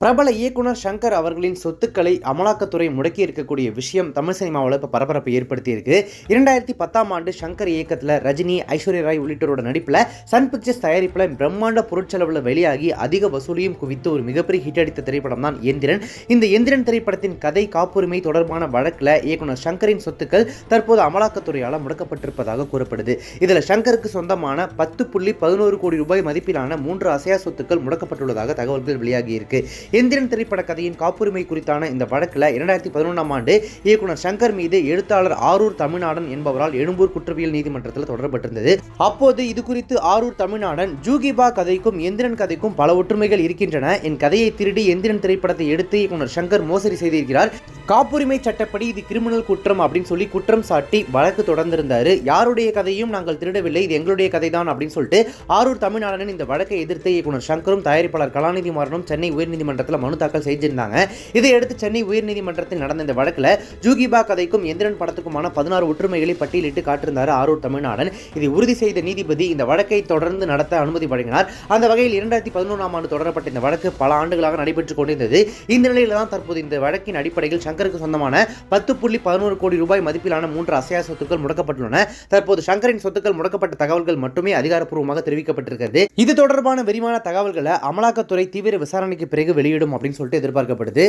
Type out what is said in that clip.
பிரபல இயக்குனர் சங்கர் அவர்களின் சொத்துக்களை அமலாக்கத்துறை முடக்கி இருக்கக்கூடிய விஷயம் தமிழ் சினிமாவில் இப்போ பரபரப்பை ஏற்படுத்தி இருக்கு. 2010ஆம் ஆண்டு சங்கர் இயக்கத்தில் ரஜினி, ஐஸ்வர்யா ராய் உள்ளிட்டோரோட நடிப்பில் சன் பிக்சர்ஸ் தயாரிப்பில் பிரம்மாண்ட பொருட்செலவில் வெளியாகி அதிக வசூலியும் குவித்து ஒரு மிகப்பெரிய ஹிட் அடித்த திரைப்படம் தான் எந்திரன். இந்த எந்திரன் திரைப்படத்தின் கதை காப்புரிமை தொடர்பான வழக்கில் இயக்குனர் சங்கரின் சொத்துக்கள் தற்போது அமலாக்கத்துறையால் முடக்கப்பட்டிருப்பதாக கூறப்படுது. இதில் சங்கருக்கு சொந்தமான 10.11 கோடி ரூபாய் மதிப்பிலான 3 அசையா சொத்துக்கள் முடக்கப்பட்டுள்ளதாக தகவல்கள் வெளியாகி இருக்கு. எந்திரன் திரைப்பட கதையின் காப்புரிமை குறித்தான இந்த வழக்கில் 2011ஆம் ஆண்டு இயக்குனர் சங்கர் மீது எழுத்தாளர் ஆரூர் தமிழ்நாடன் என்பவரால் எழும்பூர் குற்றவியல் நீதிமன்றத்தில் தொடரப்பட்டிருந்தது. அப்போது இது குறித்து ஆரூர் தமிழ்நாடன், ஜூகிபா கதைக்கும் எந்திரன் கதைக்கும் பல ஒற்றுமைகள் இருக்கின்றன. என் கதையை திருடி எந்திரன் திரைப்படத்தை எடுத்து இயக்குனர் சங்கர் மோசடி செய்திருக்கிறார். காப்புரிமை சட்டப்படி இது கிரிமினல் குற்றம் அப்படின்னு சொல்லி குற்றம் சாட்டி வழக்கு தொடர்ந்திருந்தாரு. யாருடைய கதையும் நாங்கள் திருடவில்லை, இது எங்களுடைய கதை தான் அப்படின்னு சொல்லிட்டு ஆரூர் தமிழ்நாடன் இந்த வழக்கை எதிர்த்து இயக்குனர் சங்கரும் தயாரிப்பாளர் கலாநிதி மாறனும் சென்னை உயர்நீதிமன்றத்தில் மனு தாக்கல் செய்திருந்தாங்க. இதையடுத்து சென்னை உயர்நீதிமன்றத்தில் நடந்த இந்த வழக்கில் ஜூகிபா கதைக்கும் எந்திரன் படத்துக்குமான 16 ஒற்றுமைகளை பட்டியலிட்டு காட்டியிருந்தார் ஆரூர் தமிழ்நாடன். இதை உறுதி செய்த நீதிபதி இந்த வழக்கை தொடர்ந்து நடத்த அனுமதி வழங்கினார். அந்த வகையில் 2011ஆம் ஆண்டு தொடரப்பட்ட இந்த வழக்கு பல ஆண்டுகளாக நடைபெற்றுக் கொண்டிருந்தது. இந்த நிலையில் தான் தற்போது இந்த வழக்கின் அடிப்படையில் சங்கருக்கு சொந்தமான 10.11 கோடி ரூபாய் மதிப்பிலான 3 அசையா சொத்துக்கள் முடக்கப்பட்டுள்ளன. தற்போது சங்கரின் சொத்துக்கள் முடக்கப்பட்ட தகவல்கள் மட்டுமே அதிகாரப்பூர்வமாக தெரிவிக்கப்பட்டிருக்கிறது. இது தொடர்பான விரிவான தகவல்களை அமலாக்கத்துறை தீவிர விசாரணைக்கு பிறகு வெளியிடும் அப்படின்னு சொல்லிட்டு எதிர்பார்க்கப்படுது.